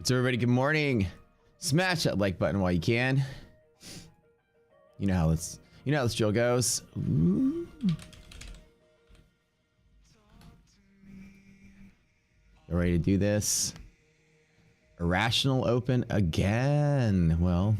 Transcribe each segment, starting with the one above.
So everybody, good morning. Smash that like button while you can. You know how this drill goes. Ooh. You ready to do this? Irrational open again. Well,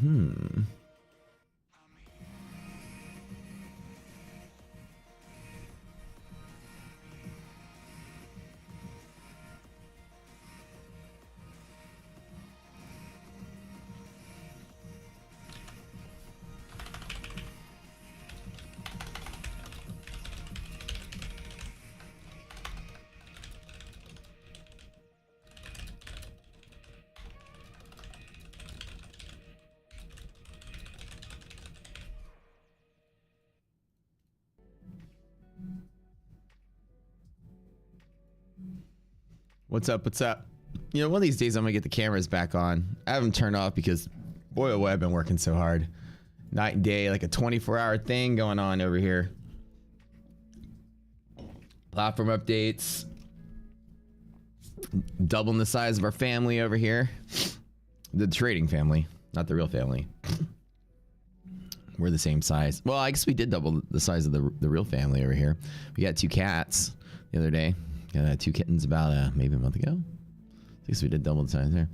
What's up? What's up? You know, one of these days I'm gonna get the cameras back on. I have them turned off because, boy oh boy, I've been working so hard. Night and day, like a 24-hour thing going on over here. Platform updates. Doubling the size of our family over here. The trading family, not the real family. We're the same size. Well, I guess we did double the size of the real family over here. We got 2 cats the other day. Got 2 kittens about maybe a month ago. I guess we did double the size there.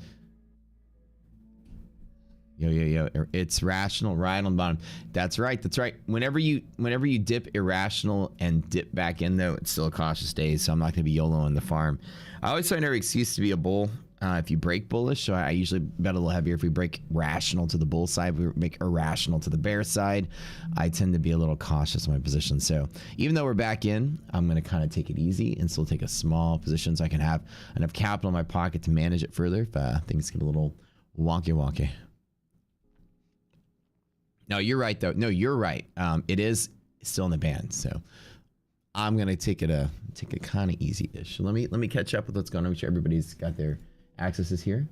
Yo. It's rational right on the bottom. That's right. That's right. Whenever you dip irrational and dip back in, though, it's still a cautious day. So I'm not going to be YOLOing the farm. I always find every excuse to be a bull. If you break bullish, so I usually bet a little heavier. If we break rational to the bull side, we make irrational to the bear side. I tend to be a little cautious in my position. So even though we're back in, I'm going to kind of take it easy and still take a small position so I can have enough capital in my pocket to manage it further if things get a little wonky. No, you're right though. No, you're right. It is still in the band, so I'm gonna take it kind of easy-ish. So let me catch up with what's going on. Make sure everybody's got their accesses here.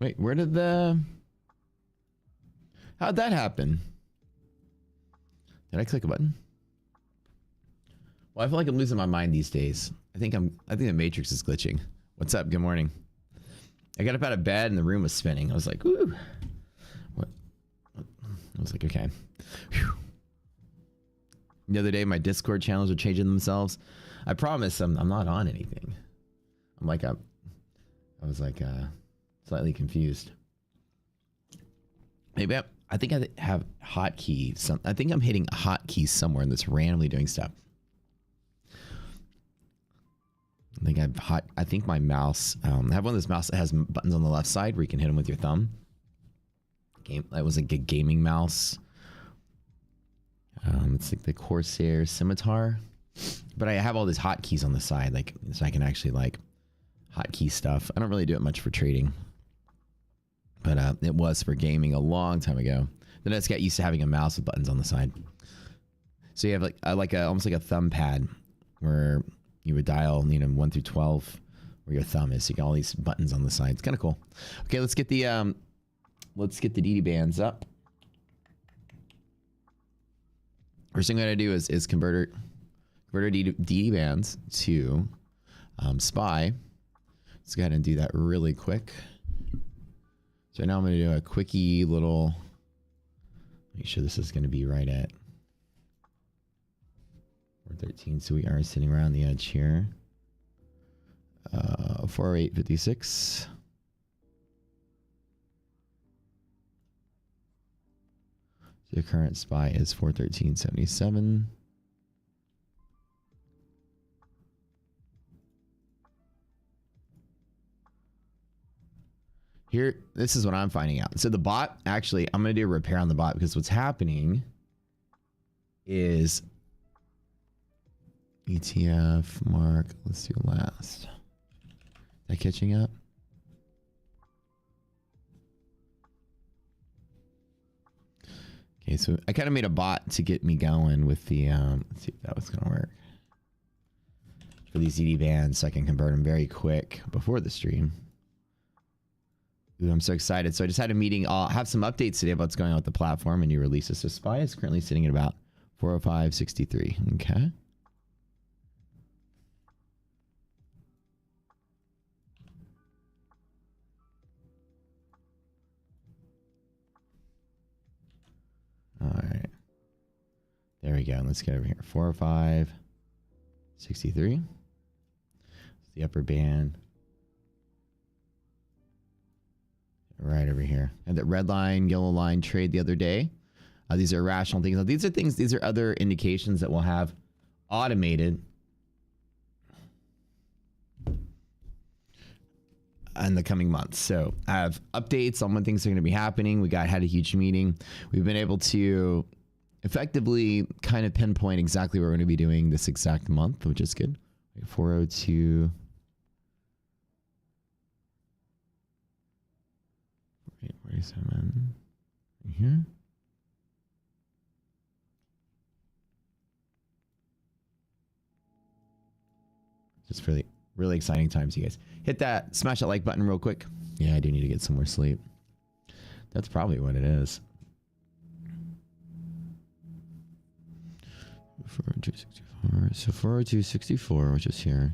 Wait, where did how'd that happen? Did I click a button? Well, I feel like I'm losing my mind these days. I think the Matrix is glitching. What's up? Good morning. I got up out of bed and the room was spinning. I was like, ooh. What? I was like, okay. Whew. The other day, my Discord channels are changing themselves. I promise I'm not on anything. I was like slightly confused. Maybe I think I have hotkey. I think I'm hitting a hotkey somewhere and that's randomly doing stuff. I think my mouse. I have one of those mouse that has buttons on the left side where you can hit them with your thumb. That was like a gaming mouse. It's like the Corsair Scimitar, but I have all these hotkeys on the side, like so I can actually like hotkey stuff. I don't really do it much for trading, but it was for gaming a long time ago. Then I just got used to having a mouse with buttons on the side. So you have almost like a thumb pad where you would dial 1 through 12 where your thumb is. So you got all these buttons on the side. It's kind of cool. Okay, let's get the DD bands up. First thing I'm gonna do is convert DD bands to SPY. Let's go ahead and do that really quick. So now I'm gonna do a quickie little. Make sure this is gonna be right at 413. So we are sitting around the edge here. 408.56. The current SPY is 413.77. Here, this is what I'm finding out. So the bot, actually, I'm going to do a repair on the bot because what's happening is ETF mark. Let's do last. Is that catching up? Okay, so I kind of made a bot to get me going with the, let's see if that was going to work. For these ZD bands, so I can convert them very quick before the stream. Ooh, I'm so excited. So I just had a meeting. I'll have some updates today about what's going on with the platform and new releases. So SPY is currently sitting at about 405.63. Okay. All right. There we go. Let's get over here. 405.63. It's the upper band. Right over here. And that red line, yellow line trade the other day. These are irrational things. Now, these are other indications that we'll have automated in the coming months. So I have updates on when things are going to be happening. We had a huge meeting. We've been able to effectively kind of pinpoint exactly what we're going to be doing this exact month, which is good. 402. 47 right here. Just really, really exciting times, you guys. Hit that, smash that like button real quick. Yeah, I do need to get some more sleep. That's probably what it is. 402.64. So 402.64, which is here.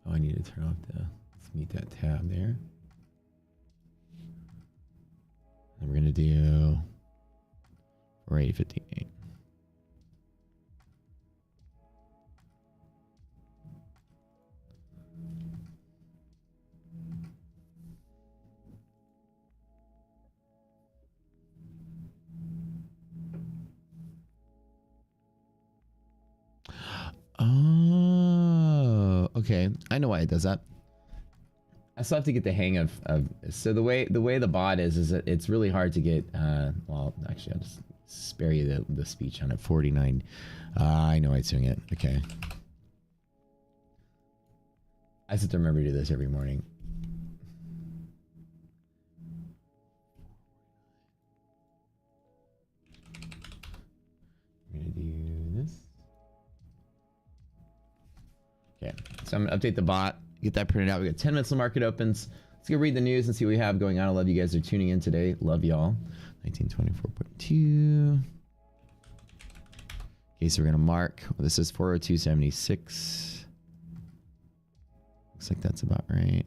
Oh, I need to turn off the. Let's meet that tab there. And we're gonna do 480.58. Oh, okay. I know why it does that. I still have to get the hang of so the way the bot is that it's really hard to get well, actually I'll just spare you the speech on it. 49. I know why it's doing it. Okay. I have to remember to do this every morning. I'm gonna do this. Okay, so I'm gonna update the bot. get that printed out. We got 10 minutes till market opens. Let's go read the news and see what we have going on. I love you guys are tuning in today. Love y'all. 1924.2. Okay, so we're gonna mark. Well, this is 402.76. Looks like that's about right.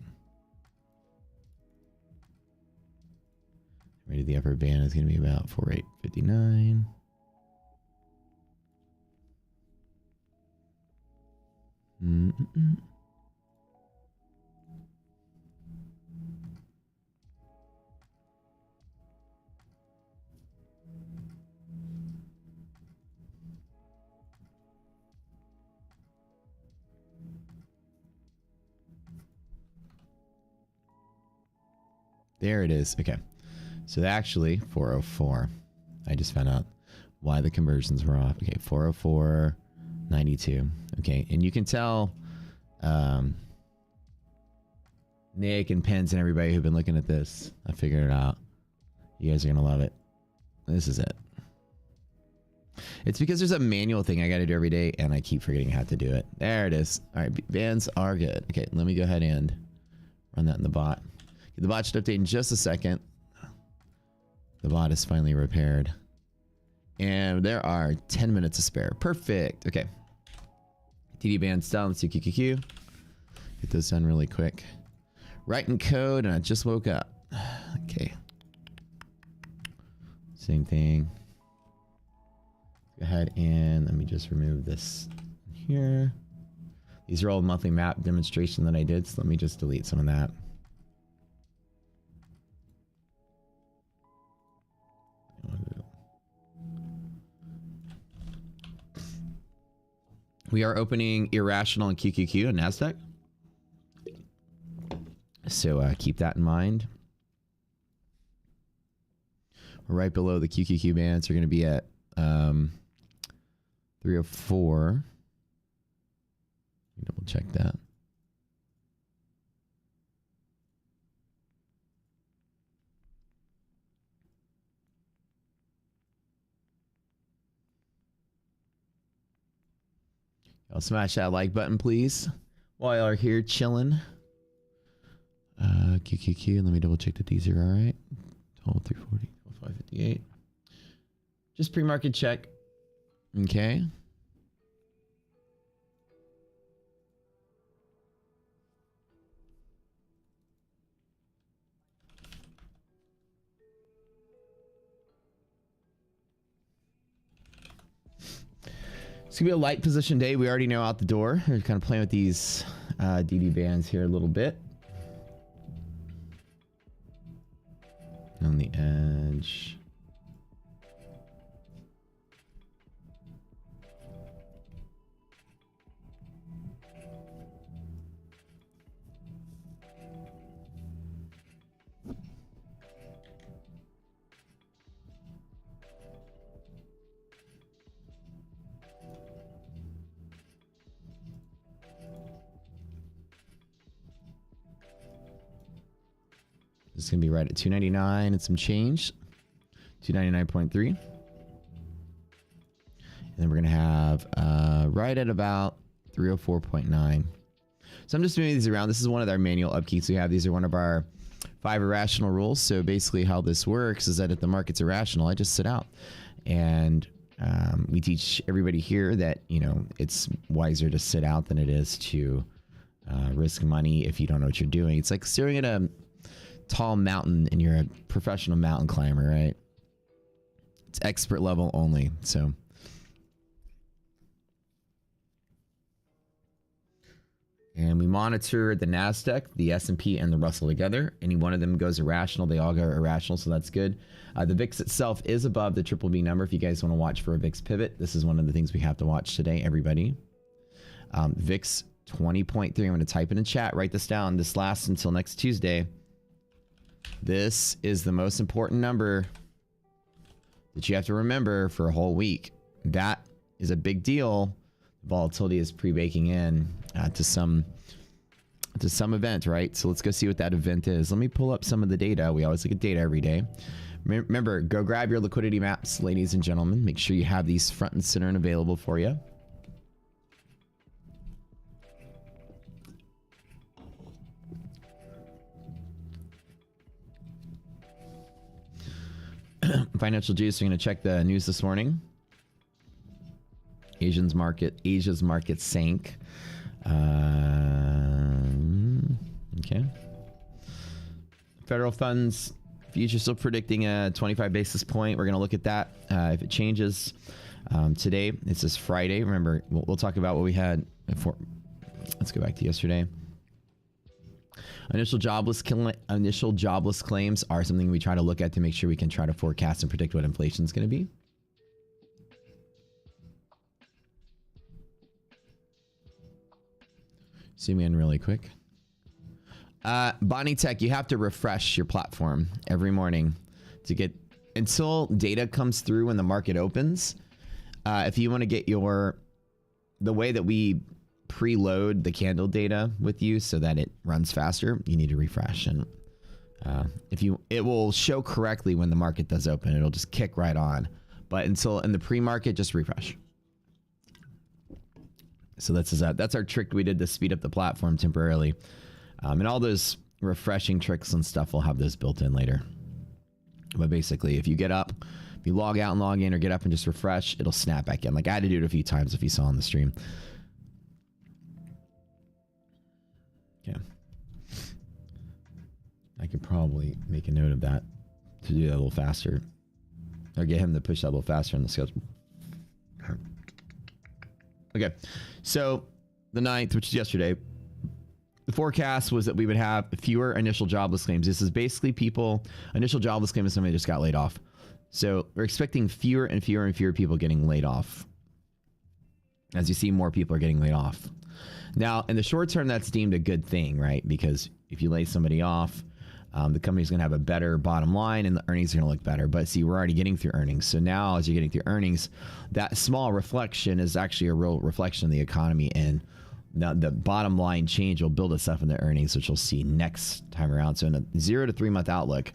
Rate of the upper band is gonna be about 48.59. There it is. Okay. So actually 404. I just found out why the conversions were off. Okay, 404.92. Okay, and you can tell Nick and Pence and everybody who've been looking at this. I figured it out. You guys are gonna love it. This is it. It's because there's a manual thing I gotta do every day and I keep forgetting how to do it. There it is. All right, bands are good. Okay, let me go ahead and run that in the bot. The bot should update in just a second. The bot is finally repaired. And there are 10 minutes to spare. Perfect. Okay. TD bands down. Let's do QQQ. Get those done really quick. Writing code and I just woke up. Okay. Same thing. Go ahead and let me just remove this here. These are all monthly map demonstration that I did, so let me just delete some of that. We are opening Irrational and QQQ and NASDAQ. So keep that in mind. We're right below the QQQ bands. We're going to be at 304. Double check that. Y'all smash that like button, please, while y'all are here chilling. QQQ, let me double check that these are all right. 12,340, 12,558. Just pre-market check. Okay. It's gonna be a light position day. We already know out the door. We're kind of playing with these DD bands here a little bit. On the edge. This is going to be right at 299 and some change. 299.3. And then we're going to have right at about 304.9. So I'm just moving these around. This is one of our manual upkeeps we have. These are one of our 5 irrational rules. So basically how this works is that if the market's irrational, I just sit out. And we teach everybody here that, you know, it's wiser to sit out than it is to risk money if you don't know what you're doing. It's like staring at a tall mountain and you're a professional mountain climber, right? It's expert level only. So and we monitor the NASDAQ, the S&P, and the Russell together. Any one of them goes irrational, they all go irrational, so that's good. The VIX itself is above the triple B number. If you guys want to watch for a VIX pivot, this is one of the things we have to watch today, everybody. VIX 20.3. I'm going to type it in chat. Write this down. This lasts until next Tuesday. This is the most important number that you have to remember for a whole week. That is a big deal. Volatility is pre-baking in to some event, right? So let's go see what that event is. Let me pull up some of the data. We always look at data every day. Remember, go grab your liquidity maps, ladies and gentlemen. Make sure you have these front and center and available for you. Financial juice. We're going to check the news this morning. Asia's market sank. Okay. Federal funds future still predicting a 25 basis point. We're going to look at that if it changes. Today, it's this Friday. Remember, we'll talk about what we had before. Let's go back to yesterday. Initial jobless claims are something we try to look at to make sure we can try to forecast and predict what inflation is going to be. Zoom in really quick. Bonnie Tech, you have to refresh your platform every morning to get until data comes through when the market opens. If you want to get the way that we preload the candle data with you so that it runs faster, you need to refresh. And it will show correctly when the market does open. It'll just kick right on. But until in the pre-market, just refresh. So that's our trick we did to speed up the platform temporarily. And all those refreshing tricks and stuff will have those built in later. But basically, if you get up, if you log out and log in or get up and just refresh, it'll snap back in. Like I had to do it a few times if you saw on the stream. Yeah. I could probably make a note of that to do that a little faster. Or get him to push that a little faster on the schedule. Okay. So the 9th, which is yesterday, the forecast was that we would have fewer initial jobless claims. This is basically initial jobless claim is somebody just got laid off. So we're expecting fewer and fewer and fewer people getting laid off. As you see, more people are getting laid off. Now, in the short term, that's deemed a good thing, right? Because if you lay somebody off, the company's going to have a better bottom line and the earnings are going to look better. But see, we're already getting through earnings. So now as you're getting through earnings, that small reflection is actually a real reflection of the economy. And now the bottom line change will build us up in the earnings, which you'll see next time around. So in a 0 to 3 month outlook,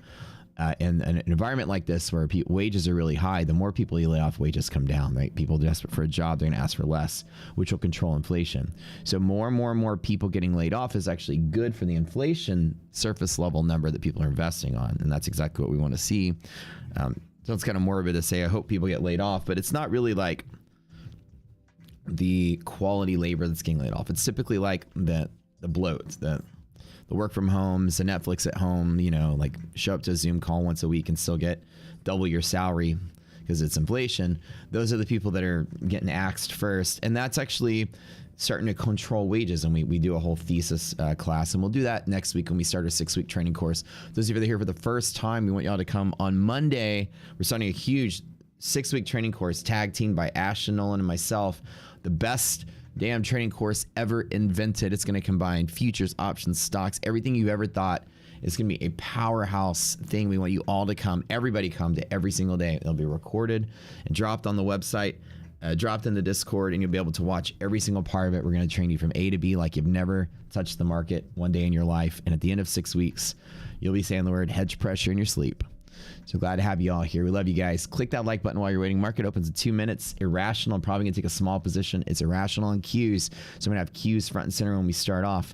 in an environment like this where wages are really high, the more people you lay off, wages come down, right? People desperate for a job, they're going to ask for less, which will control inflation. So more and more people getting laid off is actually good for the inflation surface level number that people are investing on. And that's exactly what we want to see. So it's kind of morbid to say, I hope people get laid off, but it's not really like the quality labor that's getting laid off. It's typically like the bloat, the work from homes, the Netflix at home, like show up to a Zoom call once a week and still get double your salary because it's inflation. Those are the people that are getting axed first. And that's actually starting to control wages. And we do a whole thesis class, and we'll do that next week when we start a 6-week training course. Those of you that are here for the first time, we want y'all to come on Monday. We're starting a huge 6-week training course, tag teamed by Ashton, Nolan, and myself. The best damn training course ever invented. It's going to combine futures, options, stocks, everything you've ever thought. It's going to be a powerhouse thing. We want you all to come. Everybody come to every single day. It'll be recorded and dropped on the website, dropped in the Discord, and you'll be able to watch every single part of it. We're going to train you from A to B like you've never touched the market one day in your life. And at the end of 6 weeks, you'll be saying the word hedge pressure in your sleep. So glad to have you all here. We love you guys. Click that like button while you're waiting. Market opens in 2 minutes. Irrational. I'm probably going to take a small position. It's irrational on Qs. So I'm going to have Qs front and center when we start off.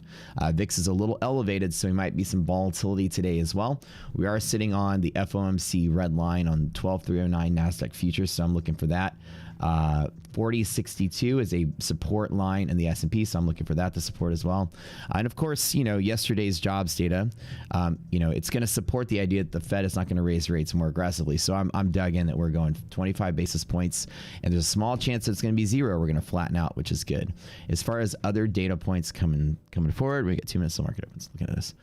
VIX is a little elevated, so we might be some volatility today as well. We are sitting on the FOMC red line on 12309 NASDAQ futures, so I'm looking for that. 4062 is a support line in the S&P, so I'm looking for that to support as well. And of course, yesterday's jobs data, it's going to support the idea that the Fed is not going to raise rates more aggressively. So I'm dug in that we're going 25 basis points, and there's a small chance that it's going to be 0. We're going to flatten out, which is good. As far as other data points coming forward, we get 2 minutes to market opens. Look at this.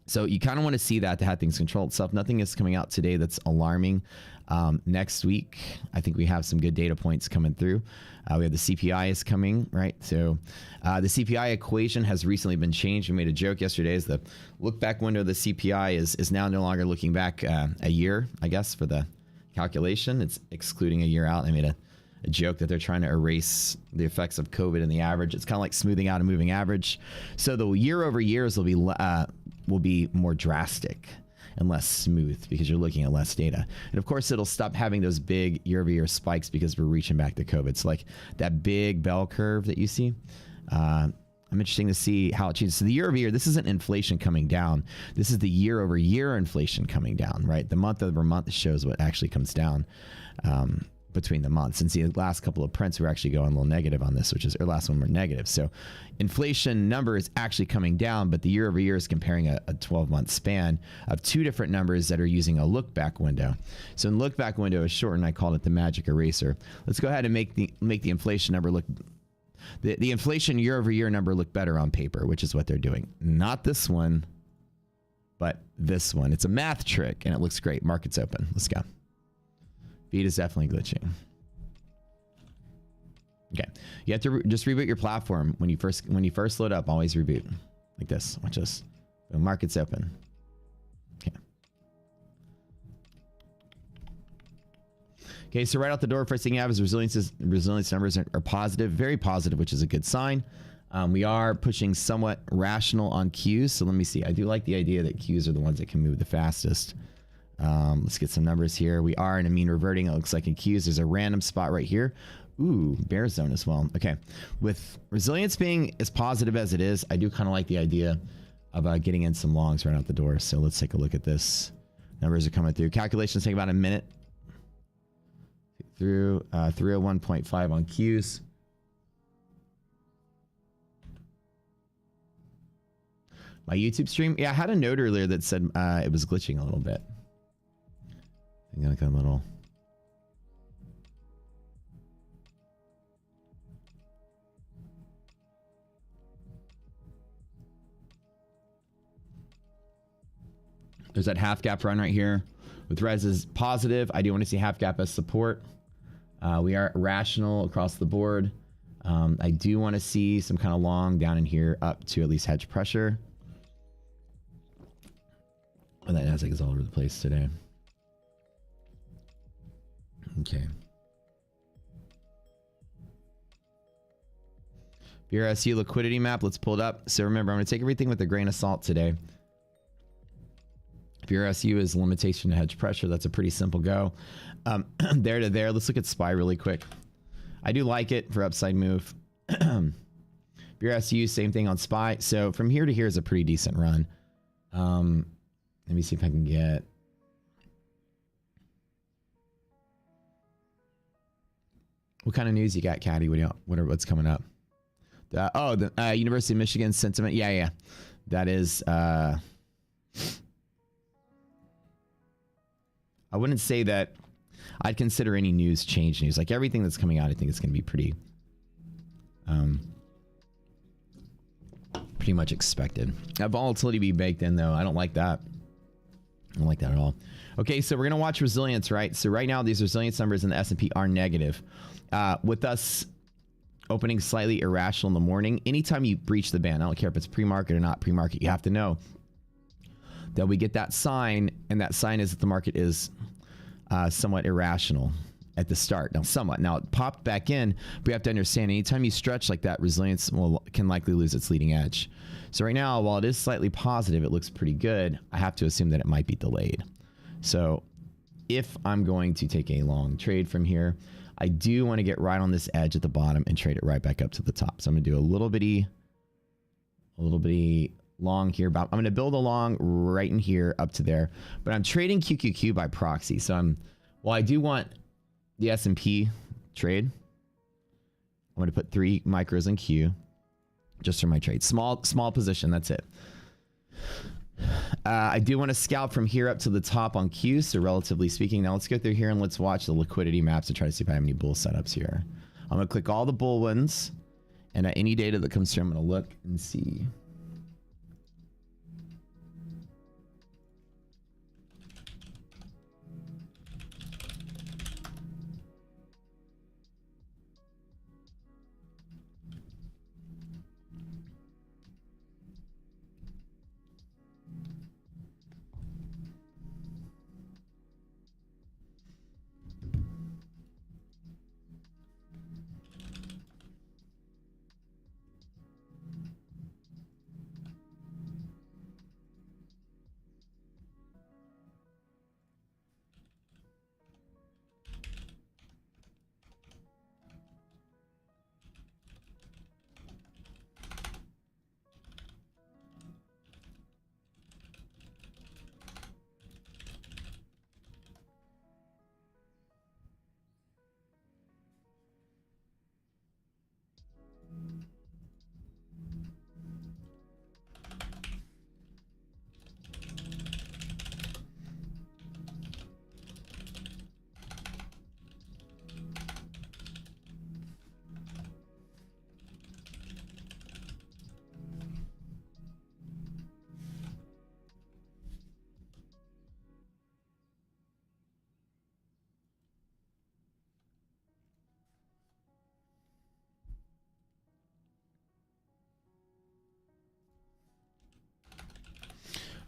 So you kind of want to see that to have things control itself. Nothing is coming out today that's alarming. Next week, I think we have some good data points coming through. We have the CPI is coming, right? So the CPI equation has recently been changed. We made a joke yesterday is the look back window of the CPI is now no longer looking back a year, I guess, for the calculation. It's excluding a year out. I made a joke that they're trying to erase the effects of COVID in the average. It's kind of like smoothing out a moving average. So the year over years will be more drastic and less smooth because you're looking at less data. And of course, it'll stop having those big year-over-year spikes because we're reaching back to COVID. So like that big bell curve that you see, I'm interesting to see how it changes. So the year over year, this isn't inflation coming down. This is the year over year inflation coming down, right? The month over month shows what actually comes down between the months. And see, the last couple of prints were actually going a little negative on this, or last one were negative. So inflation number is actually coming down, but the year over year is comparing a 12-month span of two different numbers that are using a look back window. So in look back window is shortened. I called it the magic eraser. Let's go ahead and make the inflation number look. The inflation year-over-year number look better on paper, which is what they're doing. Not this one, but this one. It's a math trick, and it looks great. Market's open. Let's go. Feed is definitely glitching. Okay, you have to just reboot your platform when you first load up. Always reboot like this. Watch this. The market's open. Okay. Okay, so right out the door, first thing you have is resilience numbers are positive, very positive, which is a good sign. We are pushing somewhat rational on Qs. So let me see. I do like the idea that Qs are the ones that can move the fastest. Let's get some numbers here. We are in a mean reverting. It looks like in Qs, there's a random spot right here. Ooh, bear zone as well. Okay, with resilience being as positive as it is, I do kind of like the idea of getting in some longs right out the door. So let's take a look at this. Numbers are coming through. Calculations take about a minute. Through 301.5 on Qs. My YouTube stream, yeah, I had a note earlier that said it was glitching a little bit. I think like a little. There's that half gap run right here. With res is positive. I do want to see half gap as support. We are rational across the board. I do want to see some kind of long down in here up to at least hedge pressure. Oh, that Nasdaq is all over the place today. Okay. BRSU liquidity map. Let's pull it up. So remember, I'm going to take everything with a grain of salt today. BRSU is limitation to hedge pressure. That's a pretty simple go. There to there. Let's look at SPY really quick. I do like it for upside move. BRSU, same thing on SPY. So from here to here is a pretty decent run. Let me see if I can get. What kind of news you got, Caddy? What's coming up? The University of Michigan sentiment. Yeah. That is. I wouldn't say that I'd consider any news change news. Like everything that's coming out, I think it's going to be pretty much expected. Volatility be baked in though. I don't like that. I don't like that at all. Okay, so we're going to watch resilience, right? So right now, these resilience numbers in the S&P are negative. With us opening slightly irrational in the morning, anytime you breach the band, I don't care if it's pre-market or not pre-market, you have to know that we get that sign, and that sign is that the market is somewhat irrational at the start. Now, somewhat. Now, it popped back in, but you have to understand, anytime you stretch like that, resilience can likely lose its leading edge. So right now, while it is slightly positive, it looks pretty good. I have to assume that it might be delayed. So if I'm going to take a long trade from here, I do want to get right on this edge at the bottom and trade it right back up to the top. So I'm going to do a little bitty long here. I'm going to build a long right in here up to there, but I'm trading QQQ by proxy. So well, I do want the S&P trade. I'm going to put 3 micros in Q just for my trade. Small position. That's it. I do want to scalp from here up to the top on Q. So relatively speaking, now let's go through here and let's watch the liquidity maps to try to see if I have any bull setups here. I'm going to click all the bull ones, and any data that comes through, I'm going to look and see.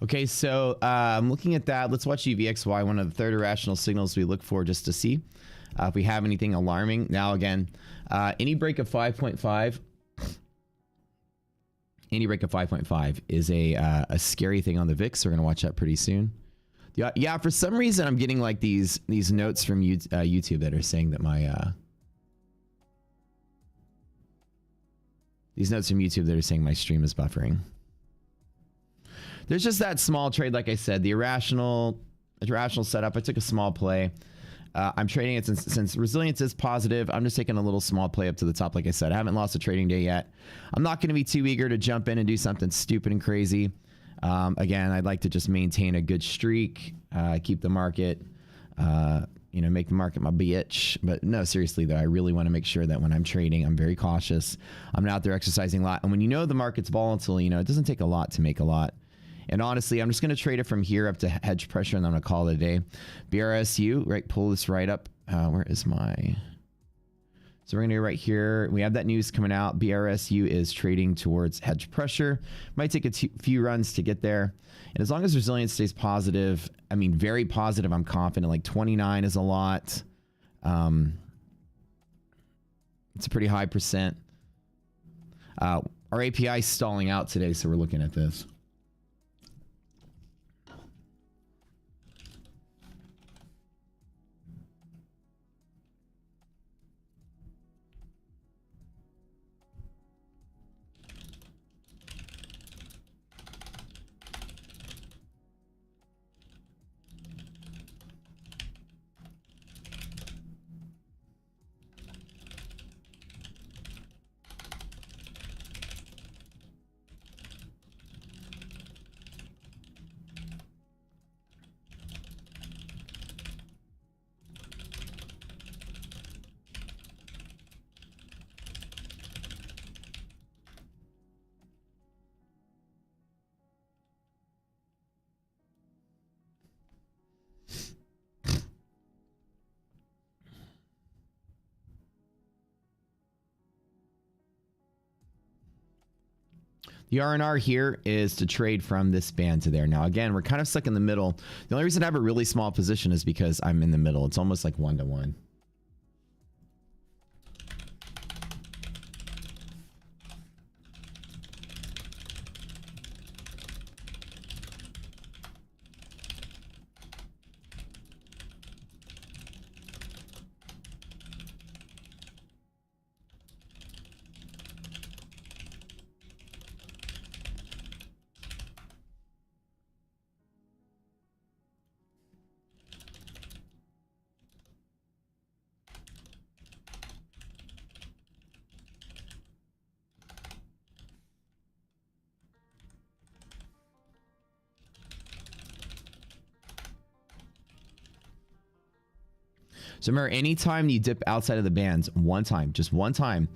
Okay, so I'm looking at that. Let's watch UVXY, one of the third irrational signals we look for just to see if we have anything alarming. Now, again, any break of 5.5, is a scary thing on the VIX. We're going to watch that pretty soon. Yeah, for some reason, I'm getting like these notes from YouTube that are saying that my... these notes from YouTube that are saying my stream is buffering. There's just that small trade, like I said, the irrational setup. I took a small play. I'm trading it since resilience is positive. I'm just taking a little small play up to the top. Like I said, I haven't lost a trading day yet. I'm not going to be too eager to jump in and do something stupid and crazy. Again, I'd like to just maintain a good streak, keep the market, make the market my bitch. But no, seriously though, I really want to make sure that when I'm trading, I'm very cautious. I'm not out there exercising a lot. And when the market's volatile, it doesn't take a lot to make a lot. And honestly, I'm just going to trade it from here up to hedge pressure, and I'm going to call it a day. BRSU, right? Pull this right up. Where is my... So we're going to go right here. We have that news coming out. BRSU is trading towards hedge pressure. Might take a few runs to get there. And as long as resilience stays positive, I mean, very positive, I'm confident. Like 29 is a lot. It's a pretty high percent. Our API is stalling out today, so we're looking at this. The R&R here is to trade from this band to there. Now, again, we're kind of stuck in the middle. The only reason I have a really small position is because I'm in the middle. It's almost like 1-to-1. So remember, anytime you dip outside of the bands, just one time,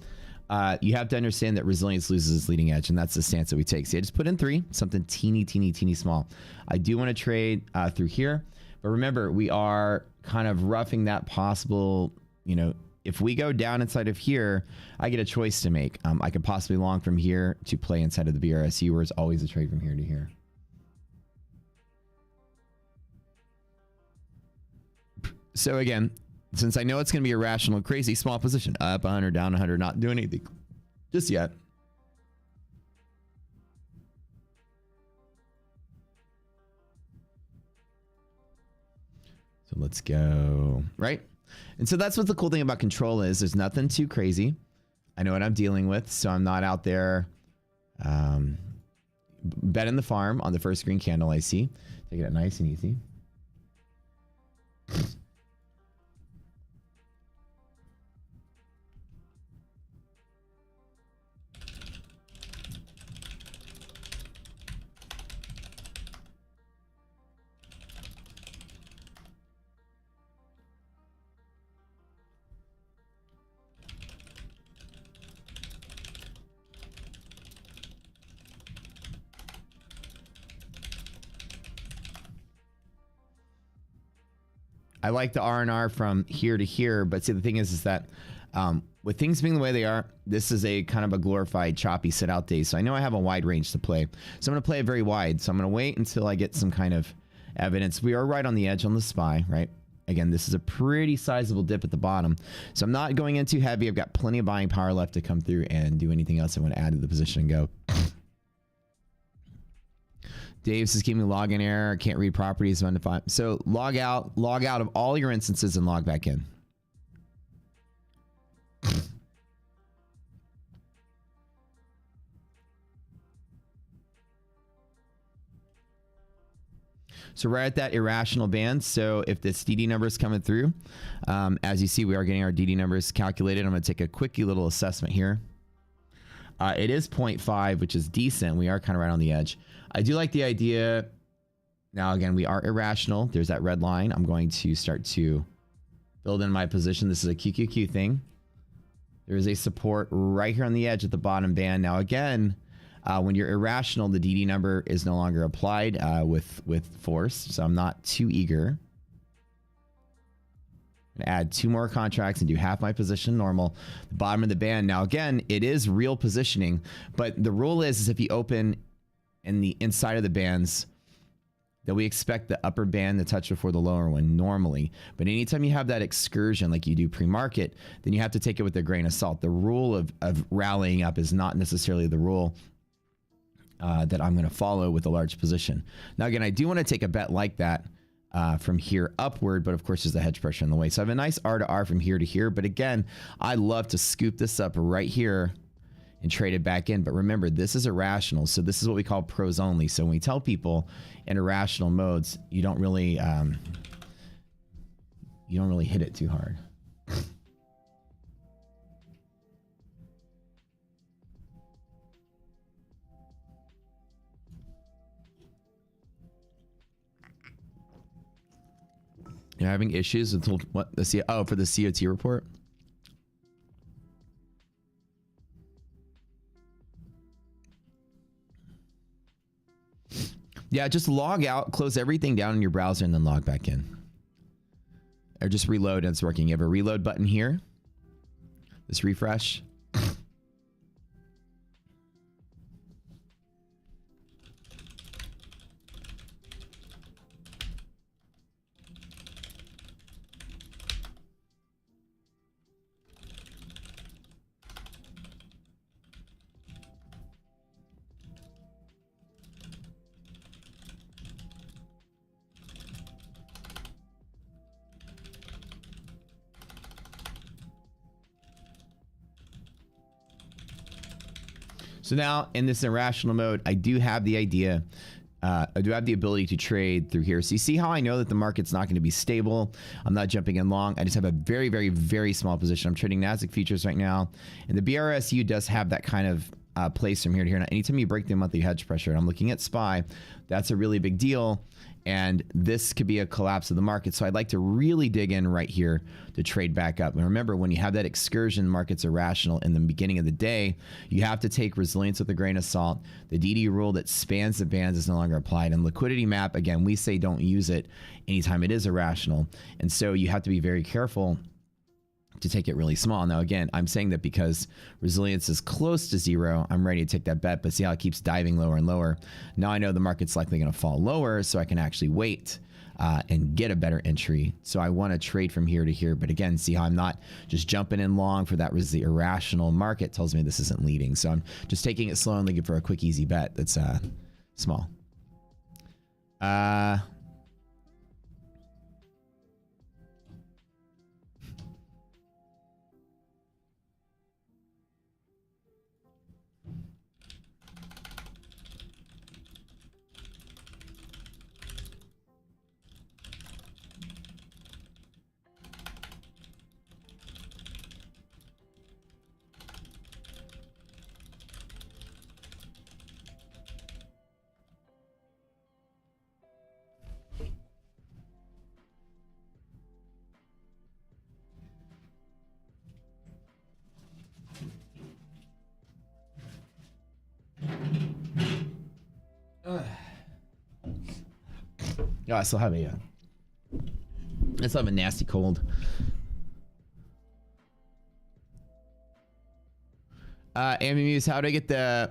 you have to understand that resilience loses its leading edge, and that's the stance that we take. So I just put in 3, something teeny small. I do want to trade through here, but remember, we are kind of roughing that possible, if we go down inside of here, I get a choice to make. I could possibly long from here to play inside of the BRSU, where it's always a trade from here to here. So again, since I know it's going to be irrational, crazy, small position, up 100, down 100, not doing anything just yet. So let's go, right? And so that's what the cool thing about control is. There's nothing too crazy. I know what I'm dealing with, so I'm not out there betting the farm on the first green candle I see. Take it nice and easy. I like the R&R from here to here, but see, the thing is that with things being the way they are, this is a kind of a glorified choppy sit out day. So I know I have a wide range to play. So I'm going to play it very wide. So I'm going to wait until I get some kind of evidence. We are right on the edge on the SPY, right? Again, this is a pretty sizable dip at the bottom. So I'm not going in too heavy. I've got plenty of buying power left to come through and do anything else I want to add to the position and go. Dave says, give me login error. Can't read properties 1 to 5. So log out of all your instances and log back in. So right at that irrational band. So if this DD number is coming through, as you see, we are getting our DD numbers calculated. I'm going to take a quickie little assessment here. It is 0.5, which is decent. We are kind of right on the edge. I do like the idea. Now, again, we are irrational. There's that red line. I'm going to start to build in my position. This is a QQQ thing. There is a support right here on the edge at the bottom band. Now, again, when you're irrational, the DD number is no longer applied with force. So I'm not too eager. I'm gonna add 2 more contracts and do half my position normal. The bottom of the band. Now, again, it is real positioning, but the rule is if you open in the inside of the bands, that we expect the upper band to touch before the lower one normally. But anytime you have that excursion like you do pre-market, then you have to take it with a grain of salt. The rule of rallying up is not necessarily the rule that I'm going to follow with a large position. Now, again, I do want to take a bet like that from here upward, but of course there's the hedge pressure in the way. So I have a nice R to R from here to here. But again, I love to scoop this up right here and trade it back in. But remember, this is irrational. So this is what we call pros only. So when we tell people in irrational modes, you don't really hit it too hard. You're having issues with what the for the COT report? Yeah, just log out, close everything down in your browser, and then log back in. Or just reload and it's working. You have a reload button here. This refresh. So now in this irrational mode, I do have the idea, I do have the ability to trade through here. So you see how I know that the market's not going to be stable. I'm not jumping in long. I just have a very, very, very small position. I'm trading Nasdaq futures right now. And the BRSU does have that kind of place from here to here. Now, anytime you break the monthly hedge pressure, and I'm looking at SPY, that's a really big deal. And this could be a collapse of the market. So I'd like to really dig in right here to trade back up. And remember, when you have that excursion, markets are rational in the beginning of the day, you have to take resilience with a grain of salt. The DD rule that spans the bands is no longer applied. And liquidity map, again, we say don't use it anytime it is irrational. And so you have to be very careful to take it really small. Now, again, I'm saying that because resilience is close to 0, I'm ready to take that bet, but see how it keeps diving lower and lower. Now I know the market's likely going to fall lower, so I can actually wait and get a better entry. So I want to trade from here to here. But again, see how I'm not just jumping in long for that the irrational market tells me this isn't leading. So I'm just taking it slow and looking for a quick, easy bet that's small. Yeah, I still have a Let's have a nasty cold. Ambimuse, how do I get the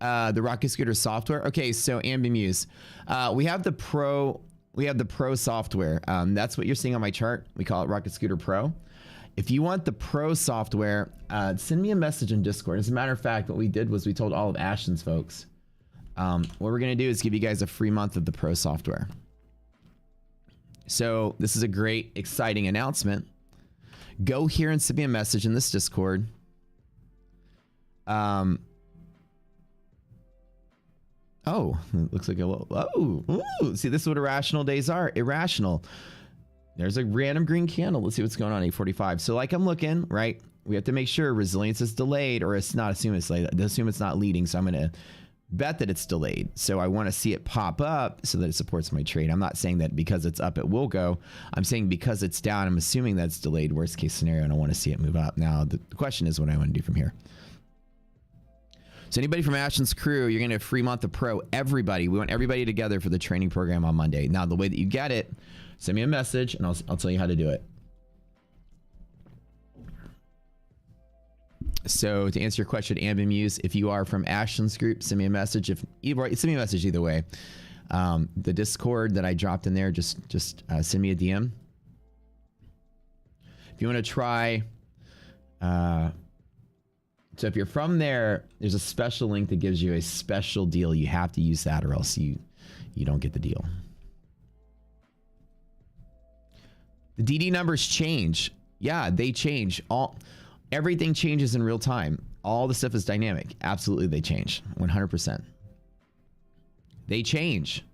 Rocket Scooter software? Okay, so Ambimuse, we have the Pro software. That's what you're seeing on my chart. We call it Rocket Scooter Pro. If you want the Pro software, send me a message in Discord. As a matter of fact, what we did was we told all of Ashton's folks, what we're gonna do is give you guys a free month of the Pro software. So this is a great, exciting announcement. Go here and send me a message in this Discord. Oh, it looks like a little, ooh, see, this is what irrational days are. Irrational. There's a random green candle. Let's see what's going on, 845. So like I'm looking, right? We have to make sure resilience is delayed, or it's not, assume it's delayed. Assume it's not leading. So I'm going to bet that it's delayed. So I want to see it pop up so that it supports my trade. I'm not saying that because it's up, it will go. I'm saying because it's down, I'm assuming that's delayed. Worst case scenario, and I want to see it move up. Now, the question is what I want to do from here. So anybody from Ashton's crew, you're going to have a free month of Pro. Everybody. We want everybody together for the training program on Monday. Now, the way that you get it, send me a message, and I'll tell you how to do it. So to answer your question, Ambimuse, if you are from Ashton's group, send me a message. Send me a message either way. The Discord that I dropped in there, just send me a DM. If you want to try... So if you're from there, there's a special link that gives you a special deal. You have to use that or else you don't get the deal. The DD numbers change. Yeah, they change. Everything changes in real time. All the stuff is dynamic. Absolutely, they change. 100%. They change.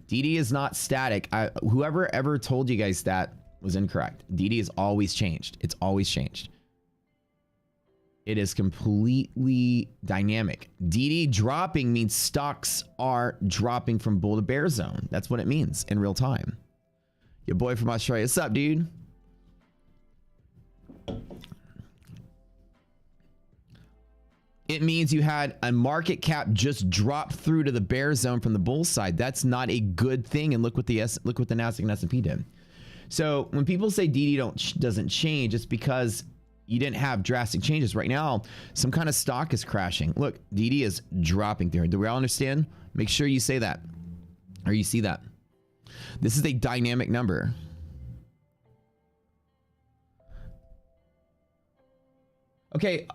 DD is not static. Whoever ever told you guys that was incorrect. DD is always changed. It's always changed. It is completely dynamic. DD dropping means stocks are dropping from bull to bear zone. That's what it means in real time. Your boy from Australia. What's up, dude? It means you had a market cap just drop through to the bear zone from the bull side. That's not a good thing. And look what the Nasdaq and S&P did. So when people say DD doesn't change, it's because you didn't have drastic changes. Right now, some kind of stock is crashing. Look, DD is dropping there. Do we all understand? Make sure you say that, or you see that. This is a dynamic number. Okay,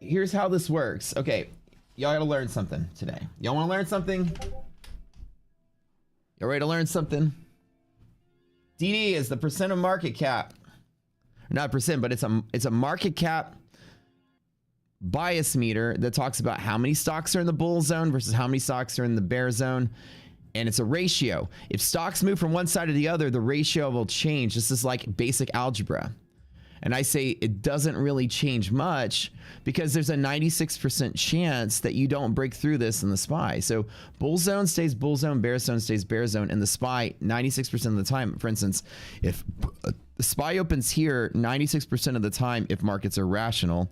here's how this works. Okay, y'all gotta learn something today. Y'all wanna learn something? Y'all ready to learn something? DD is the percent of market cap. Not percent, but it's a market cap bias meter that talks about how many stocks are in the bull zone versus how many stocks are in the bear zone. And it's a ratio. If stocks move from one side to the other, the ratio will change. This is like basic algebra. And I say it doesn't really change much because there's a 96% chance that you don't break through this in the SPY. So bull zone stays bull zone, bear zone stays bear zone, and the SPY 96% of the time. For instance, if the SPY opens here 96% of the time, if markets are rational,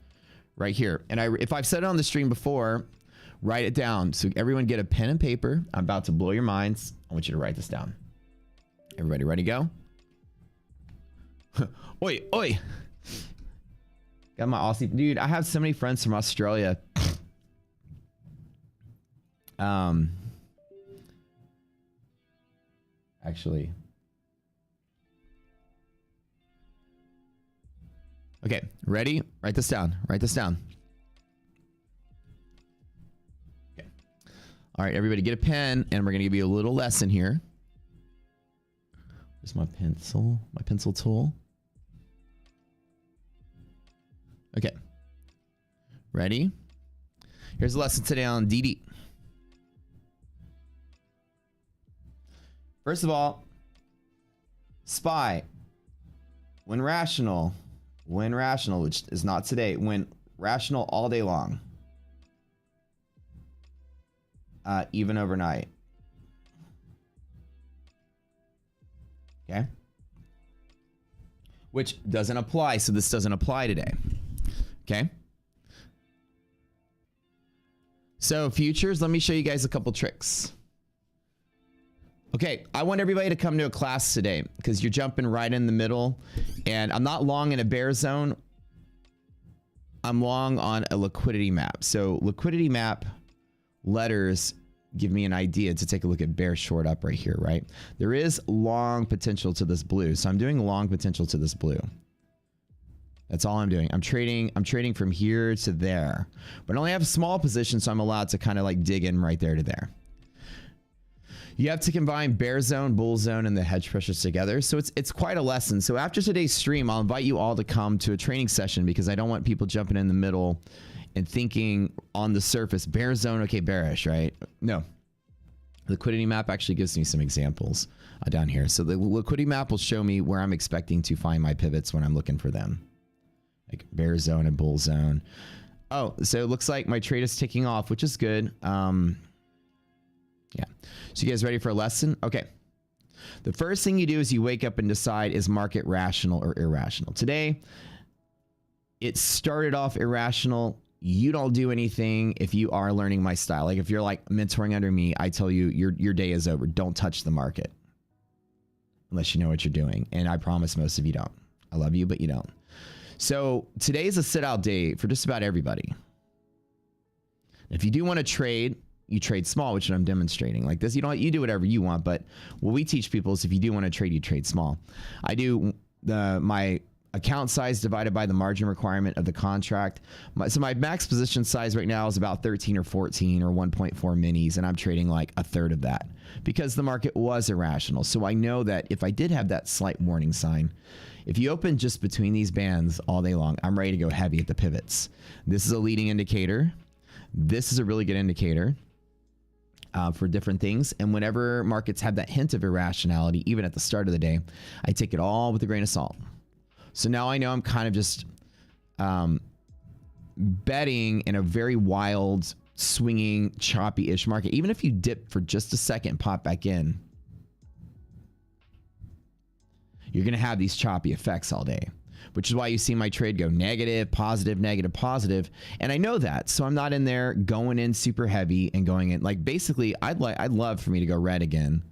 right here. And if I've said it on the stream before, write it down. So everyone get a pen and paper. I'm about to blow your minds. I want you to write this down. Everybody ready to go? Oi, oi. Got my Aussie. Dude, I have so many friends from Australia. Actually. Okay, ready? Write this down. Write this down. Okay. All right, everybody get a pen, and we're going to give you a little lesson here. Where's my pencil tool? Okay. Ready? Here's a lesson today on DD. First of all, SPY, when rational, which is not today, when rational all day long, even overnight. Okay. Which doesn't apply, so this doesn't apply today. Okay. So futures, let me show you guys a couple tricks. Okay, I want everybody to come to a class today because you're jumping right in the middle, and I'm not long in a bear zone. I'm long on a liquidity map. So liquidity map letters give me an idea to take a look at bear short up right here, right? There is long potential to this blue. So I'm doing long potential to this blue. That's all I'm doing. I'm trading from here to there, but I only have a small position, so I'm allowed to kind of like dig in right there to there. You have to combine bear zone, bull zone, and the hedge pressures together. So it's quite a lesson. So after today's stream, I'll invite you all to come to a training session because I don't want people jumping in the middle and thinking on the surface, bear zone, okay, bearish, right? No. Liquidity map actually gives me some examples down here. So the liquidity map will show me where I'm expecting to find my pivots when I'm looking for them. Like bear zone and bull zone. Oh, so it looks like my trade is ticking off, which is good. Yeah. So you guys ready for a lesson? Okay. The first thing you do is you wake up and decide, is market rational or irrational? Today, it started off irrational. You don't do anything if you are learning my style. Like if you're like mentoring under me, I tell you your day is over. Don't touch the market unless you know what you're doing. And I promise most of you don't. I love you, but you don't. So today is a sit out day for just about everybody. If you do want to trade, you trade small, which I'm demonstrating like this. You do whatever you want, but what we teach people is if you do want to trade, you trade small. I do my account size divided by the margin requirement of the contract. So my max position size right now is about 13 or 14 or 1.4 minis, and I'm trading like a third of that because the market was irrational. So I know that if I did have that slight warning sign, if you open just between these bands all day long, I'm ready to go heavy at the pivots. This is a leading indicator. This is a really good indicator for different things. And whenever markets have that hint of irrationality, even at the start of the day, I take it all with a grain of salt. So now I know I'm kind of just betting in a very wild, swinging, choppy-ish market. Even if you dip for just a second and pop back in, you're going to have these choppy effects all day, which is why you see my trade go negative, positive, negative, positive. And I know that. So I'm not in there going in super heavy and going in. Like basically, I'd love for me to go red again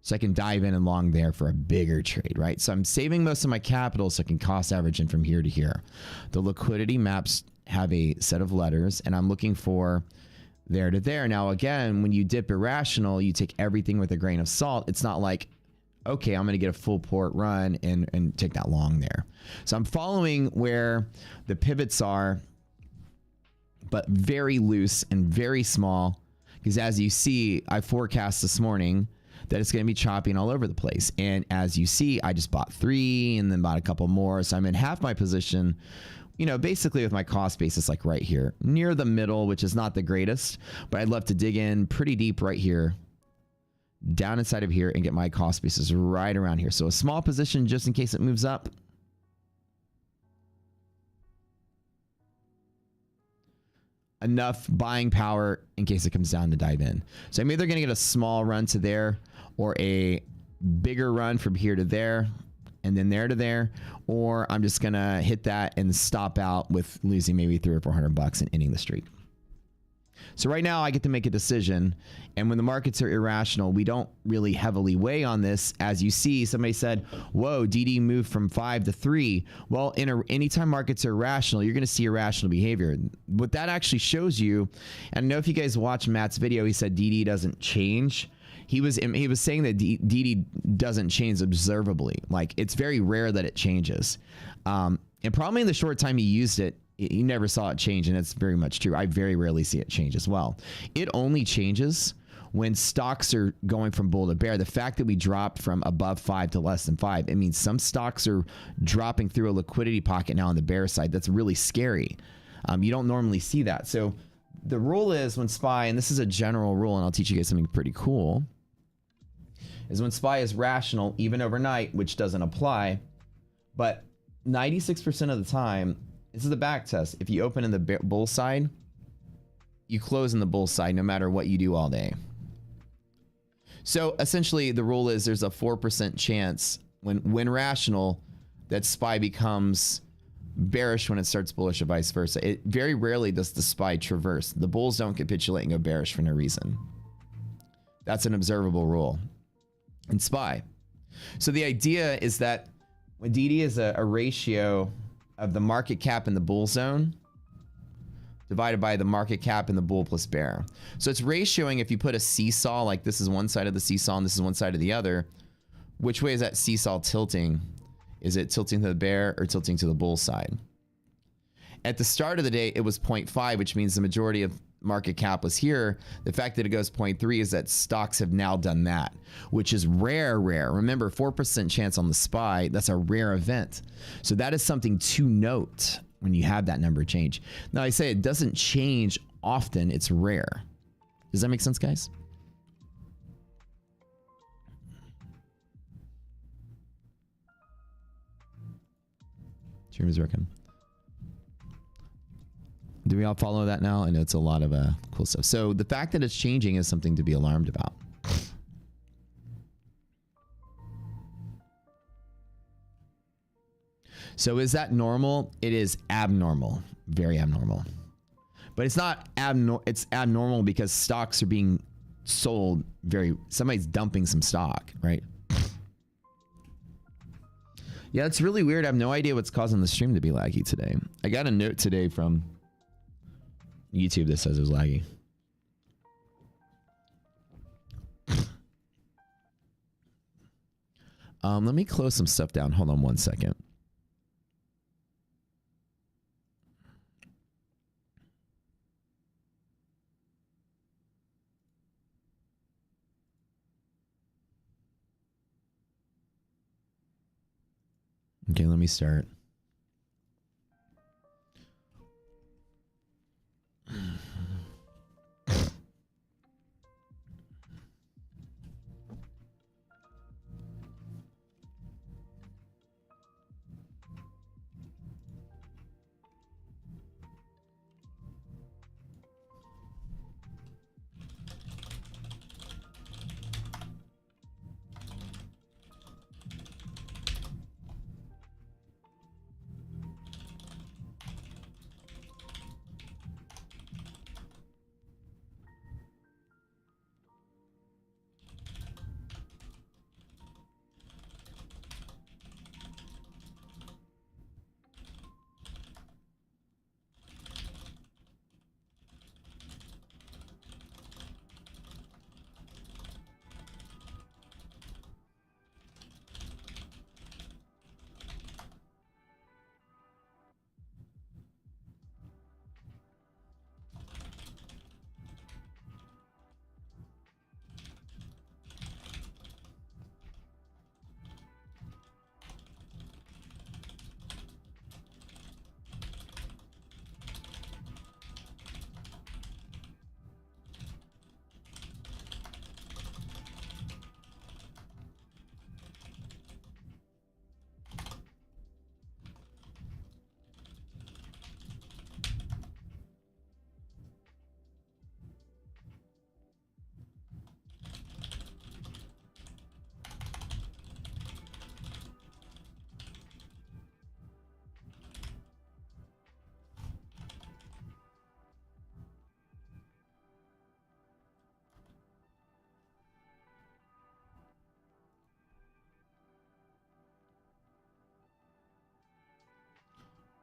so I can dive in and long there for a bigger trade, right? So I'm saving most of my capital so I can cost average in from here to here. The liquidity maps have a set of letters, and I'm looking for there to there. Now, again, when you dip irrational, you take everything with a grain of salt. It's not like, okay, I'm going to get a full port run and take that long there. So I'm following where the pivots are, but very loose and very small, because as you see, I forecast this morning that it's going to be choppy and all over the place. And as you see, I just bought 3 and then bought a couple more. So I'm in half my position, you know, basically with my cost basis like right here, near the middle, which is not the greatest, but I'd love to dig in pretty deep right here, down inside of here, and get my cost basis right around here. So a small position just in case it moves up. Enough buying power in case it comes down to dive in. So I'm either going to get a small run to there or a bigger run from here to there and then there to there, or I'm just going to hit that and stop out with losing maybe $300 or $400 and ending the streak. So right now I get to make a decision, and when the markets are irrational, we don't really heavily weigh on this. As you see, somebody said, whoa, DD moved from 5 to 3. Well, anytime markets are irrational, you're going to see irrational behavior. What that actually shows you, and I know if you guys watched Matt's video, he said DD doesn't change. He was saying that DD doesn't change observably. Like, it's very rare that it changes. And probably in the short time he used it, you never saw it change, and it's very much true. I very rarely see it change as well. It only changes when stocks are going from bull to bear. The fact that we dropped from above 5 to less than 5, it means some stocks are dropping through a liquidity pocket now on the bear side. That's really scary. You don't normally see that. So the rule is when SPY, and this is a general rule, and I'll teach you guys something pretty cool, is when SPY is rational, even overnight, which doesn't apply, but 96% of the time, this is the back test. If you open in the bull side, you close in the bull side no matter what you do all day. So essentially the rule is there's a 4% chance when rational that SPY becomes bearish when it starts bullish or vice versa. It very rarely does the SPY traverse. The bulls don't capitulate and go bearish for no reason. That's an observable rule. and SPY. So the idea is that when DD is a ratio of the market cap in the bull zone divided by the market cap in the bull plus bear. So it's ratioing if you put a seesaw, like this is one side of the seesaw and this is one side of the other, which way is that seesaw tilting? Is it tilting to the bear or tilting to the bull side? At the start of the day, it was 0.5, which means the majority of market cap was here. The fact that it goes 0.3 is that stocks have now done that, which is rare. Remember, 4% chance on the SPY, that's a rare event. So that is something to note when you have that number change. Now, I say it doesn't change often, it's rare. Does that make sense, guys? Stream is working. Do we all follow that now? I know it's a lot of cool stuff. So the fact that it's changing is something to be alarmed about. So is that normal? It is abnormal, very abnormal. But it's not abnormal. It's abnormal because stocks are being sold somebody's dumping some stock, right? Yeah, it's really weird. I have no idea what's causing the stream to be laggy today. I got a note today from YouTube that says it was laggy. Let me close some stuff down. Hold on one second. Okay, let me start.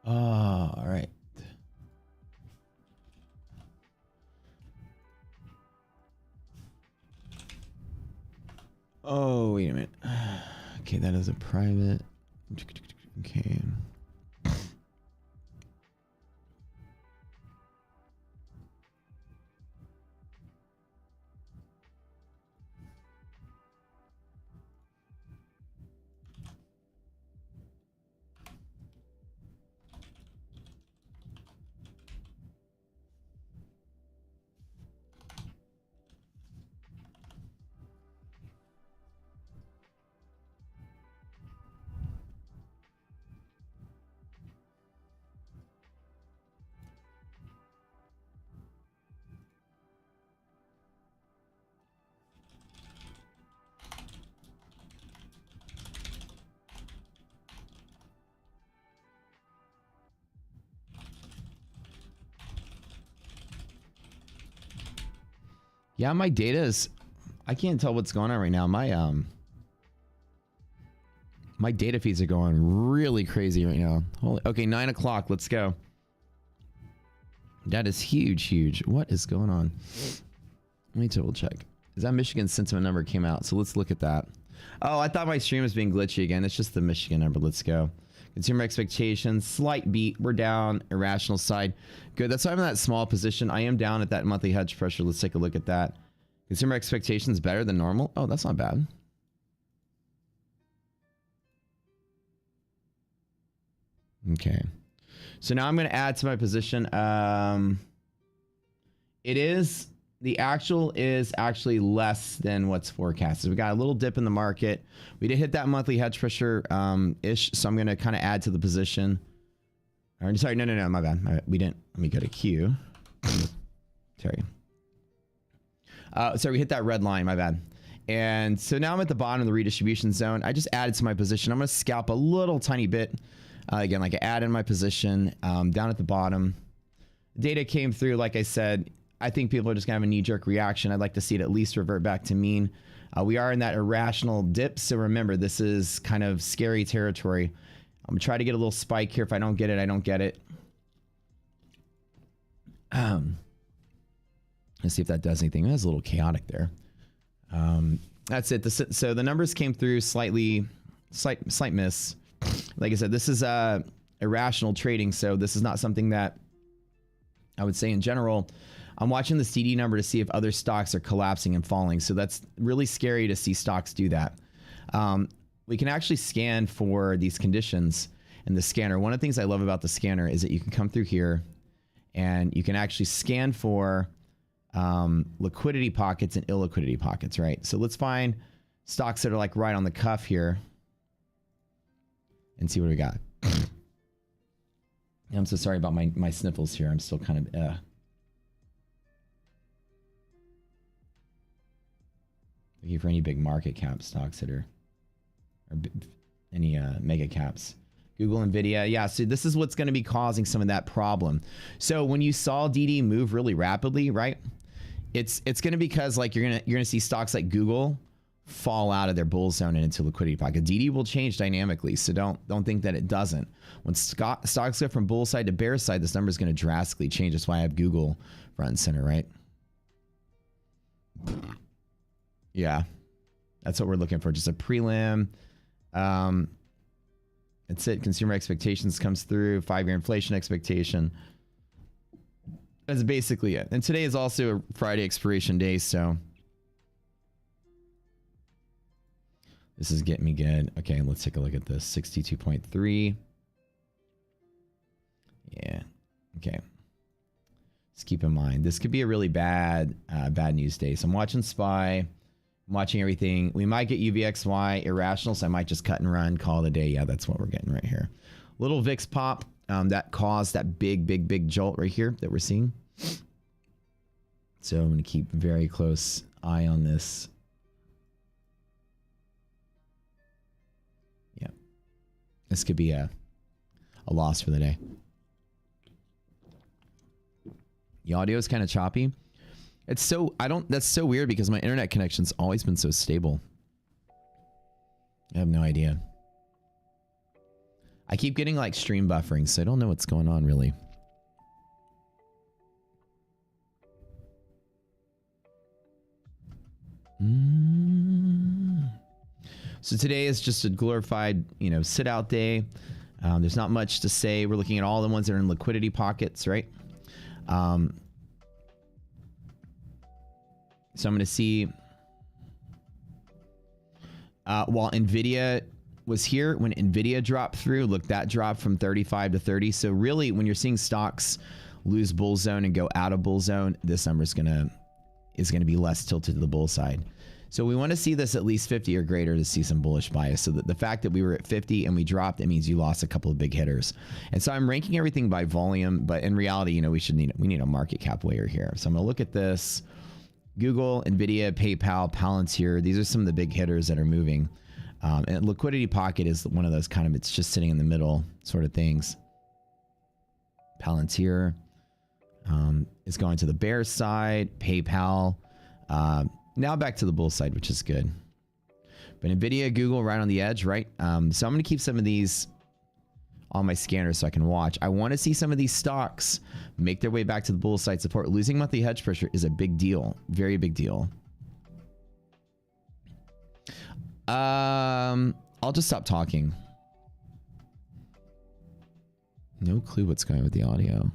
Oh, all right. Oh, wait a minute. Okay, that is a private. Okay. Yeah, my data is, I can't tell what's going on right now. My My data feeds are going really crazy right now. Holy, okay, 9 o'clock. Let's go. That is huge, huge. What is going on? Let me double check. Is that Michigan sentiment number came out? So let's look at that. Oh, I thought my stream was being glitchy again. It's just the Michigan number. Let's go. Consumer expectations, slight beat. We're down. Irrational side. Good. That's why I'm in that small position. I am down at that monthly hedge pressure. Let's take a look at that. Consumer expectations better than normal. Oh, that's not bad. Okay. So now I'm going to add to my position. The actual is actually less than what's forecasted. We got a little dip in the market. We did hit that monthly hedge pressure ish. So I'm going to kind of add to the position. Or, sorry, no, my bad. We didn't. Let me go to Q. Sorry. So we hit that red line, my bad. And so now I'm at the bottom of the redistribution zone. I just added to my position. I'm going to scalp a little tiny bit. Again, like I add in my position down at the bottom. Data came through, like I said. I think people are just going to have a knee-jerk reaction. I'd like to see it at least revert back to mean. We are in that irrational dip. So remember, this is kind of scary territory. I'm going to try to get a little spike here. If I don't get it, I don't get it. Let's see if that does anything. That's a little chaotic there. That's it. So the numbers came through slight miss. Like I said, this is irrational trading. So this is not something that I would say in general. I'm watching the CD number to see if other stocks are collapsing and falling. So that's really scary to see stocks do that. We can actually scan for these conditions in the scanner. One of the things I love about the scanner is that you can come through here and you can actually scan for liquidity pockets and illiquidity pockets, right? So let's find stocks that are like right on the cuff here and see what we got. I'm so sorry about my sniffles here. I'm still kind of looking for any big market cap stocks that are, or any mega caps. Google, Nvidia. Yeah, so this is what's going to be causing some of that problem. So when you saw DD move really rapidly, right? It's going to be because like you're going to see stocks like Google fall out of their bull zone and into liquidity pocket. DD will change dynamically, so don't think that it doesn't. When stocks go from bull side to bear side, this number is going to drastically change. That's why I have Google front and center, right? Yeah, that's what we're looking for. Just a prelim. That's it. Consumer expectations comes through. 5-year inflation expectation. That's basically it. And today is also a Friday expiration day, so this is getting me good. Okay, let's take a look at this. 62.3. Yeah. Okay. Just keep in mind, this could be a really bad news day. So I'm watching SPY. I'm watching everything. We might get UVXY irrational, so I might just cut and run, call it a day. Yeah, that's what we're getting right here. Little VIX pop that caused that big jolt right here that we're seeing. So I'm going to keep very close eye on this. Yeah. This could be a loss for the day. The audio is kind of choppy. It's so, that's so weird because my internet connection's always been so stable. I have no idea. I keep getting like stream buffering, so I don't know what's going on really. So today is just a glorified, sit out day. There's not much to say. We're looking at all the ones that are in liquidity pockets, right? So I'm going to see while Nvidia was here, when Nvidia dropped through, look, that dropped from 35 to 30. So really, when you're seeing stocks lose bull zone and go out of bull zone, this number is going to be less tilted to the bull side. So we want to see this at least 50 or greater to see some bullish bias. So that the fact that we were at 50 and we dropped, it means you lost a couple of big hitters. And so I'm ranking everything by volume, but in reality, we need a market cap weighter here. So I'm going to look at this. Google, Nvidia, PayPal, Palantir. These are some of the big hitters that are moving. And liquidity pocket is one of those kind of, it's just sitting in the middle sort of things. Palantir is going to the bear side. PayPal. Now back to the bull side, which is good. But NVIDIA, Google, right on the edge, right? So I'm going to keep some of these on my scanner so I can watch. I want to see some of these stocks make their way back to the bull side support. Losing monthly hedge pressure is a big deal. Very big deal. I'll just stop talking. No clue what's going on with the audio.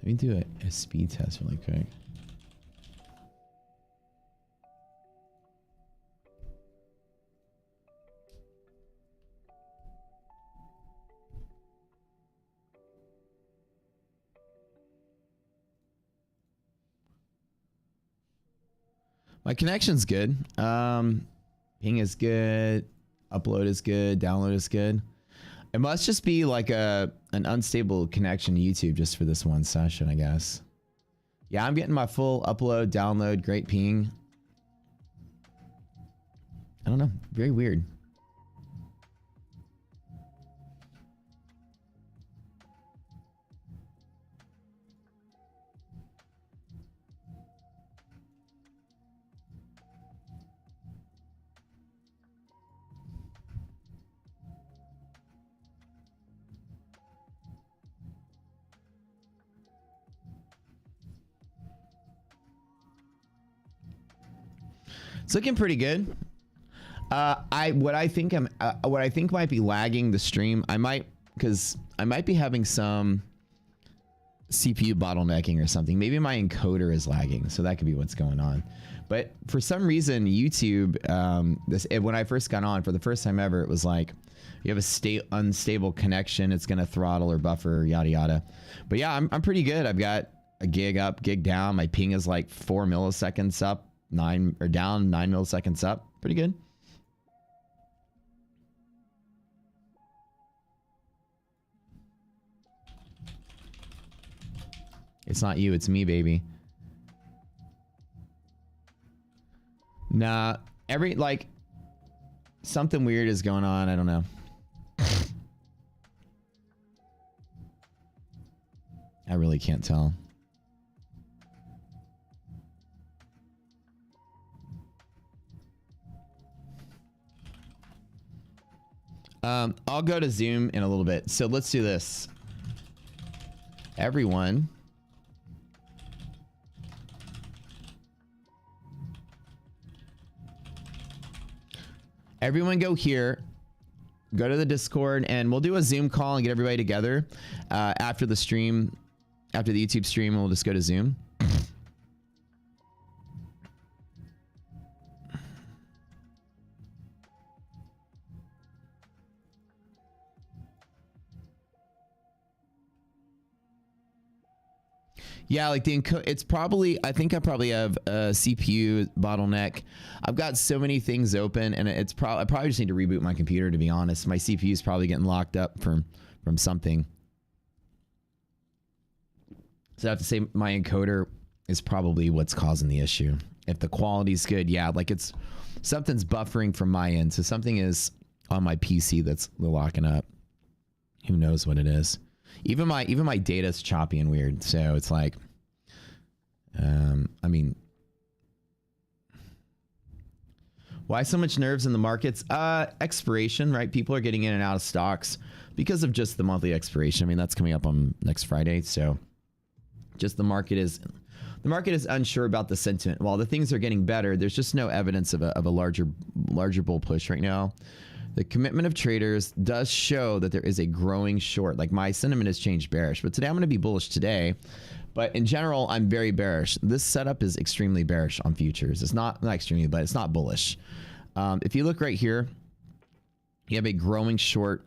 Let me do a speed test really quick. My connection's good. Ping is good. Upload is good. Download is good. It must just be like an unstable connection to YouTube just for this one session, I guess. Yeah, I'm getting my full upload, download, great ping. I don't know. Very weird. It's looking pretty good. What I think might be lagging the stream. I might be having some CPU bottlenecking or something. Maybe my encoder is lagging, so that could be what's going on. But for some reason, YouTube, when I first got on for the first time ever, it was like you have a unstable connection. It's gonna throttle or buffer, yada yada. But yeah, I'm pretty good. I've got a gig up, gig down. My ping is like 4 milliseconds up. 9 or down, 9 milliseconds up. Pretty good. It's not you, it's me, baby. Nah, something weird is going on. I don't know. I really can't tell. I'll go to Zoom in a little bit. So let's do this. Everyone. Everyone go here. Go to the Discord and we'll do a Zoom call and get everybody together after the stream, after the YouTube stream. We'll just go to Zoom. Yeah, like it's probably, I think I probably have a CPU bottleneck. I've got so many things open and I probably just need to reboot my computer, to be honest. My CPU is probably getting locked up from something. So I have to say my encoder is probably what's causing the issue. If the quality's good, yeah, like something's buffering from my end. So something is on my PC that's locking up. Who knows what it is? Even my data's choppy and weird. So it's like, I mean, why so much nerves in the markets? Expiration, right? People are getting in and out of stocks because of just the monthly expiration. I mean, that's coming up on next Friday. So Just the market is unsure about the sentiment. While the things are getting better, there's just no evidence of a larger bull push right now. The commitment of traders does show that there is a growing short. Like, my sentiment has changed bearish, but today I'm going to be bullish today. But in general, I'm very bearish. This setup is extremely bearish on futures. It's not extremely, but it's not bullish. If you look right here, you have a growing short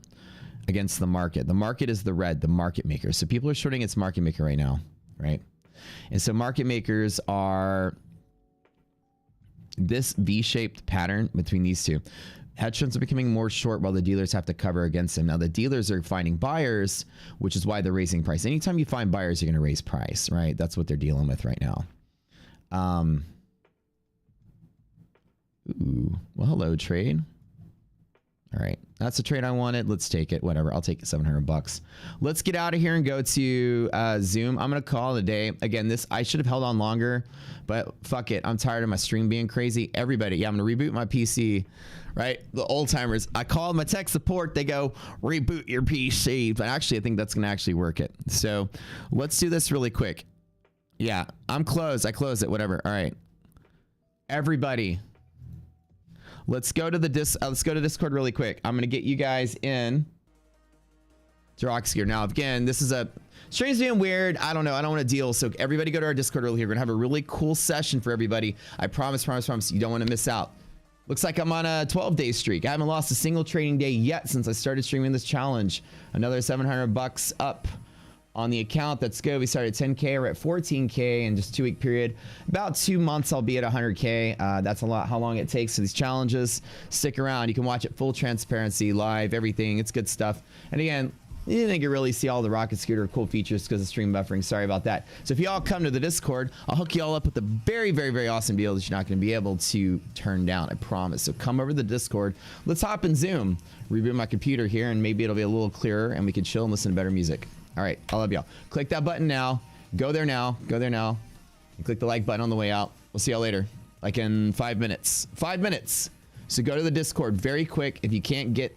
against the market. The market is the red, the market maker. So people are shorting its market maker right now, right? And so market makers are this V-shaped pattern between these two. Hedge funds are becoming more short while the dealers have to cover against them. Now, the dealers are finding buyers, which is why they're raising price. Anytime you find buyers, you're going to raise price, right? That's what they're dealing with right now. Ooh, well, hello, trade. All right, that's the trade I wanted. Let's take it. Whatever. I'll take it. $700. Let's get out of here and go to Zoom. I'm going to call it a day. Again, I should have held on longer, but fuck it. I'm tired of my stream being crazy. Everybody, yeah, I'm going to reboot my PC, right? The old timers. I called my tech support. They go, reboot your PC. But actually, I think that's going to actually work it. So let's do this really quick. Yeah, I'm closed. I closed it. Whatever. All right. Everybody. Let's go to Discord really quick. I'm gonna get you guys in to Rockskier. Now, again, this is a stream's being weird. I don't know. I don't want to deal. So everybody go to our Discord really here. We're gonna have a really cool session for everybody. I promise. You don't want to miss out. Looks like I'm on a 12-day streak. I haven't lost a single trading day yet since I started streaming this challenge. Another $700 up on the account. That's good. We started at 10K. We're at 14K in just a 2-week period. About 2 months, I'll be at 100K. That's a lot how long it takes for these challenges. Stick around. You can watch it full transparency, live, everything. It's good stuff. And again, you didn't get really see all the Rocket Scooter cool features because of stream buffering. Sorry about that. So if you all come to the Discord, I'll hook you all up with a very, very, very awesome deal that you're not going to be able to turn down. I promise. So come over to the Discord. Let's hop in Zoom. Reboot my computer here, and maybe it'll be a little clearer, and we can chill and listen to better music. All right, I love y'all. Click that button now. Go there now. Go there now. And click the like button on the way out. We'll see y'all later. Like in 5 minutes. 5 minutes. So go to the Discord very quick. If you can't get